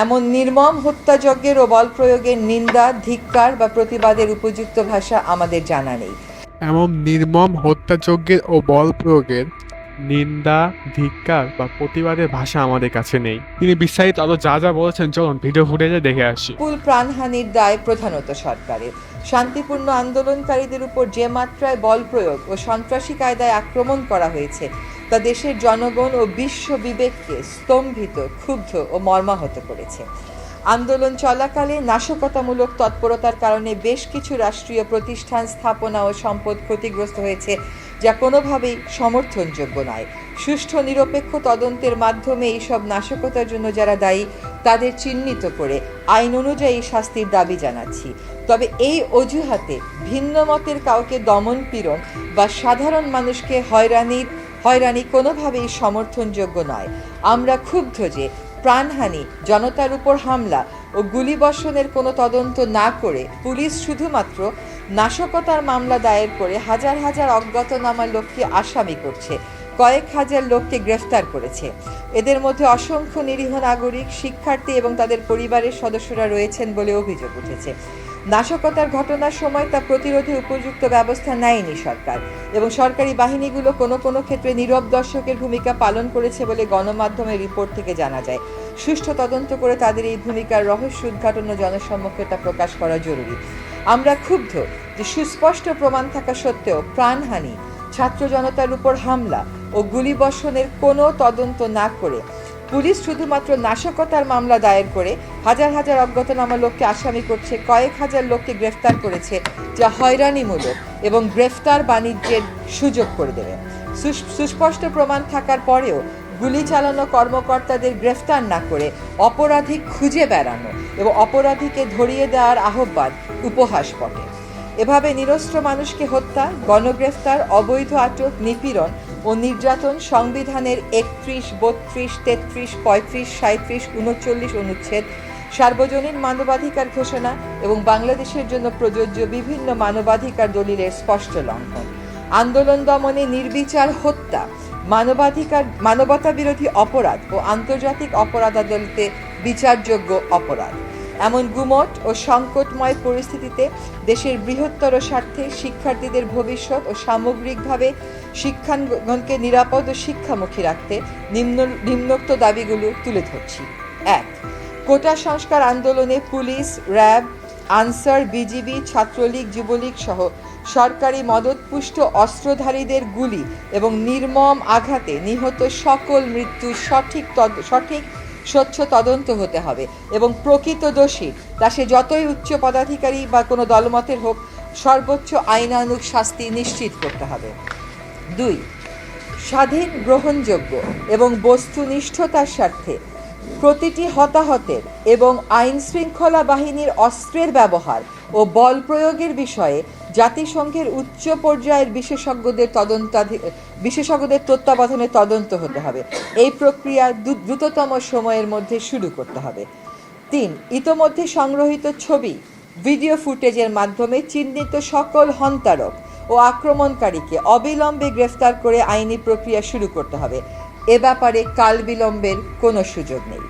এমন নির্মম হত্যাযজ্ঞের ও বল প্রয়োগের নিন্দা, ধিক্কার বা প্রতিবাদের উপযুক্ত ভাষা আমাদের জানা নেই। এমন নির্মম হত্যাযজ্ঞের ও বল প্রয়োগের নিন্দা, ধিক্কার বা প্রতিবাদের ভাষা আমাদের কাছে নেই। তিনি বিস্তারিত আরো যা যা বলেছেন চলুন ভিডিও ফুটেজে দেখে আসি। বিপুল প্রাণহানির দায় প্রধানত সরকারের। শান্তিপূর্ণ আন্দোলনকারীদের উপর যে মাত্রায় বল প্রয়োগ ও সন্ত্রাসী কায়দায় আক্রমণ করা হয়েছে তা দেশের জনগণ ও বিশ্ব বিবেককে স্তম্ভিত, ক্ষুব্ধ ও মর্মাহত করেছে। আন্দোলন চলাকালে নাশকতামূলক তৎপরতার কারণে বেশ কিছু রাষ্ট্রীয় প্রতিষ্ঠান, স্থাপনা ও সম্পদ ক্ষতিগ্রস্ত হয়েছে, যা কোনোভাবেই সমর্থনযোগ্য নয়। সুষ্ঠু নিরপেক্ষ তদন্তের মাধ্যমে এইসব নাশকতার জন্য যারা দায়ী তাদের চিহ্নিত করে আইন অনুযায়ী শাস্তির দাবি জানাচ্ছি। তবে এই অজুহাতে ভিন্ন মতের কাউকে দমন পীড়ন বা সাধারণ মানুষকে হয়রানি কোনোভাবেই সমর্থনযোগ্য নয়। আমরা ক্ষুব্ধ যে প্রাণহানি, জনতার উপর হামলা ও গুলিবর্ষণের কোনো তদন্ত না করে পুলিশ শুধুমাত্র নাশকতার মামলা দায়ের করে হাজার হাজার অজ্ঞাতনামা লোককে আসামি করছে, কয়েক হাজার লোককে গ্রেফতার করেছে। এদের মধ্যে অসংখ্য নিরীহ নাগরিক, শিক্ষার্থী এবং তাদের পরিবারের সদস্যরা রয়েছেন বলে অভিযোগ উঠেছে। নাশকতার ঘটনার সময় তা প্রতিরোধে উপযুক্ত ব্যবস্থা নেয়নি সরকার, এবং সরকারি বাহিনীগুলো কোনো কোনো ক্ষেত্রে নীরব দর্শকের ভূমিকা পালন করেছে বলে গণমাধ্যমের রিপোর্ট থেকে জানা যায়। সুষ্ঠু তদন্ত করে তাদের এই ভূমিকার রহস্য উদ্ঘাটন ও জনসম্মুখে তা প্রকাশ করা জরুরি। আমরা ক্ষুব্ধ যে সুস্পষ্ট প্রমাণ থাকা সত্ত্বেও প্রাণহানি, ছাত্র জনতার উপর হামলা ও গুলিবর্ষণের কোনো তদন্ত না করে পুলিশ শুধুমাত্র নাশকতার মামলা দায়ের করে হাজার হাজার অজ্ঞাতনামা লোককে আসামি করছে, কয়েক হাজার লোককে গ্রেফতার করেছে, যা হয়রানিমূলক এবং গ্রেফতার বাণিজ্যের সুযোগ করে দেবে। সুস্পষ্ট প্রমাণ থাকার পরেও গুলি চালানো কর্মকর্তাদের গ্রেফতার না করে অপরাধী খুঁজে বেড়ানো এবং অপরাধীকে ধরিয়ে দেওয়ার আহ্বান উপহাস বটে। এভাবে নিরস্ত্র মানুষকে হত্যা, গণগ্রেফতার, অবৈধ আটক, নিপীড়ন ও নির্যাতন সংবিধানের 31, 32, 33, 35, 37, 39 অনুচ্ছেদ, সার্বজনীন মানবাধিকার ঘোষণা এবং বাংলাদেশের জন্য প্রযোজ্য বিভিন্ন মানবাধিকার দলিলের স্পষ্ট লঙ্ঘন। আন্দোলন দমনে নির্বিচার হত্যা মানবতা বিরোধী অপরাধ ও আন্তর্জাতিক অপরাধ আদালতে বিচারযোগ্য অপরাধ। এমন গুমট ও সংকটময় পরিস্থিতিতে দেশের বৃহত্তর স্বার্থে শিক্ষার্থীদের ভবিষ্যৎ ও সামগ্রিকভাবে শিক্ষাঙ্গনকে নিরাপদ ও শিক্ষামুখী রাখতে নিম্নোক্ত দাবিগুলো তুলে ধরছি। 1. কোটা সংস্কার আন্দোলনে police, RAB, answer, BGB, Chhatra League, Jubo League সহ সরকারি মদতপুষ্ট অস্ত্রধারীদের গুলি এবং নির্মম আঘাতে নিহত সকল মৃত্যু সঠিক স্বচ্ছ তদন্ত হতে হবে এবং প্রকৃত দোষী, তা সে যতই উচ্চ পদাধিকারী বা কোনো দলমতের হোক, সর্বোচ্চ আইনানুগ শাস্তি নিশ্চিত করতে হবে। 2. স্বাধীন, গ্রহণযোগ্য এবং বস্তুনিষ্ঠতার স্বার্থে প্রতিটি হতাহতের এবং আইন শৃঙ্খলা বাহিনীর অস্ত্রের ব্যবহার ও বল প্রয়োগের বিষয়ে জাতিসংঘের উচ্চ পর্যায়ের বিশেষজ্ঞদের তত্ত্বাবধানে তদন্ত হতে হবে। এই প্রক্রিয়া দ্রুততম সময়ের মধ্যে শুরু করতে হবে। 3. ইতোমধ্যে সংগ্রহীত ছবি, ভিডিও ফুটেজের মাধ্যমে চিহ্নিত সকল হন্তারক ও আক্রমণকারীকে অবিলম্বে গ্রেফতার করে আইনি প্রক্রিয়া শুরু করতে হবে। এ ব্যাপারে কাল বিলম্বের কোনো সুযোগ নেই।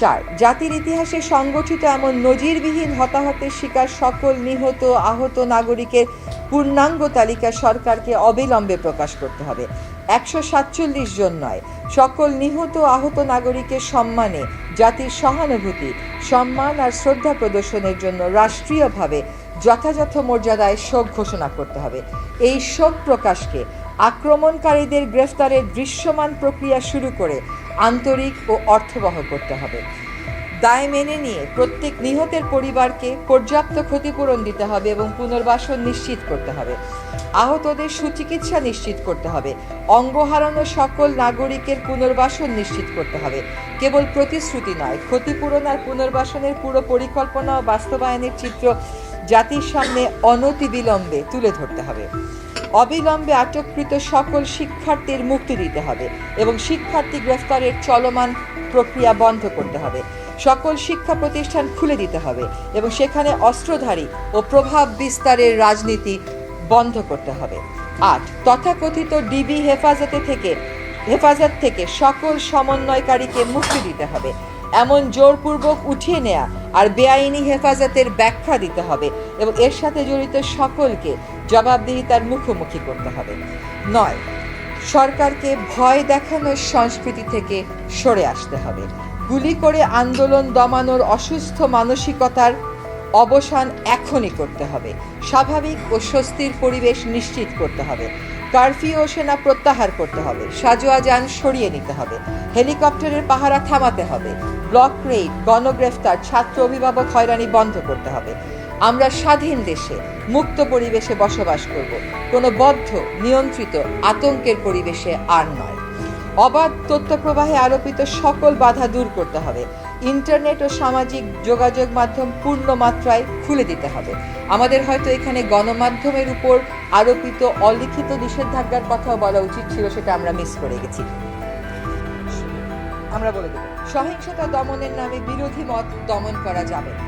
4. জাতির ইতিহাসে সংগঠিত এমন নজিরবিহীন হতাহতের শিকার সকল নিহত আহত নাগরিকের পূর্ণাঙ্গ তালিকা সরকারকে অবিলম্বে প্রকাশ করতে হবে। 147 জন নয়, সকল নিহত আহত নাগরিকের সম্মানে জাতির সহানুভূতি, সম্মান আর শ্রদ্ধা প্রদর্শনের জন্য রাষ্ট্রীয়ভাবে যথাযথ মর্যাদায় শোক ঘোষণা করতে হবে। এই শোক প্রকাশকে আক্রমণকারীদের গ্রেফতারের দৃশ্যমান প্রক্রিয়া শুরু করে আন্তরিক ও অর্থবহ করতে হবে। দায় মেনে নিয়ে প্রত্যেক নিহতের পরিবারকে পর্যাপ্ত ক্ষতিপূরণ দিতে হবে এবং পুনর্বাসন নিশ্চিত করতে হবে। আহতদের সুচিকিৎসা নিশ্চিত করতে হবে। অঙ্গ হারানো সকল নাগরিকের পুনর্বাসন নিশ্চিত করতে হবে। কেবল প্রতিশ্রুতি নয়, ক্ষতিপূরণ আর পুনর্বাসনের পুরো পরিকল্পনা ও বাস্তবায়নের চিত্র জাতির সামনে অনতিবিলম্বে তুলে ধরতে হবে। অবিলম্বে আটককৃত সকল শিক্ষার্থীর মুক্তি দিতে হবে এবং শিক্ষার্থী গ্রেফতারের চলমান প্রক্রিয়া বন্ধ করতে হবে। সকল শিক্ষা প্রতিষ্ঠান খুলে দিতে হবে এবং সেখানে অস্ত্রধারী ও প্রভাব বিস্তারের রাজনীতি বন্ধ করতে হবে। 8. তথাকথিত ডিবি হেফাজত থেকে সকল সমন্বয়কারীকে মুক্তি দিতে হবে। এমন জোরপূর্বক উঠিয়ে নেওয়া আর বেআইনি হেফাজতের ব্যাখ্যা দিতে হবে এবং এর সাথে জড়িত সকলকে জবাবদিহিতার মুখোমুখি করতে হবে। 9, সরকারকে ভয় দেখানোর সংস্কৃতি থেকে সরে আসতে হবে। গুলি করে আন্দোলন দমানোর অসুস্থ মানসিকতার অবসান এখনই করতে হবে। স্বাভাবিক ও স্বস্তির পরিবেশ নিশ্চিত করতে হবে। কারফিউ ও সেনা প্রত্যাহার করতে হবে। সাজোয়া যান সরিয়ে নিতে হবে। হেলিকপ্টারের পাহারা থামাতে হবে। ব্লক রেড, গণগ্রেফতার, ছাত্র অভিভাবক হয়রানি বন্ধ করতে হবে। আমরা স্বাধীন দেশে মুক্ত পরিবেশে বসবাস করব, কোনো বদ্ধ নিয়ন্ত্রিত আতঙ্কের পরিবেশে আর নয়। অবাধ তথ্য প্রবাহে আরোপিত সকল বাধা দূর করতে হবে। ইন্টারনেট ও সামাজিক যোগাযোগ মাধ্যম পূর্ণ মাত্রায় খুলে দিতে হবে। আমাদের হয়তো এখানে গণমাধ্যমের উপর আরোপিত অলিখিত নিষেধাজ্ঞার কথাও বলা উচিত ছিল, সেটা আমরা মিস করে গেছি। আমরা বলে দেব, সহিংসতা দমনের নামে বিরোধী মত দমন করা যাবে না।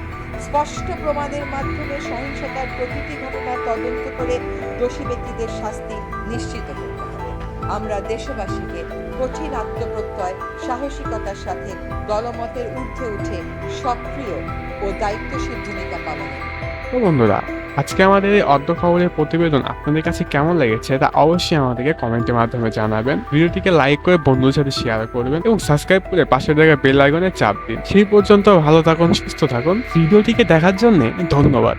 স্পষ্ট প্রমাণের মাধ্যমে সহিংসতার প্রতিটি ঘটনার তদন্ত করে দোষী ব্যক্তিদের শাস্তি নিশ্চিত করতে হবে। আমরা দেশবাসীকে কঠিন আত্মপ্রত্যয়, সাহসিকতার সাথে দলমতের ঊর্ধ্বে উঠে সক্রিয় ও দায়িত্বশীল ভূমিকা পালন। তো বন্ধুরা, আজকে আমাদের এই অর্ধ খবরের প্রতিবেদন আপনাদের কাছে কেমন লেগেছে তা অবশ্যই আমাদেরকে কমেন্টের মাধ্যমে জানাবেন। ভিডিওটিকে লাইক করে বন্ধুদের সাথে শেয়ার করবেন এবং সাবস্ক্রাইব করে পাশের জায়গায় বেল আইকনে চাপ দিন। সেই পর্যন্ত ভালো থাকুন, সুস্থ থাকুন। ভিডিওটিকে দেখার জন্য ধন্যবাদ।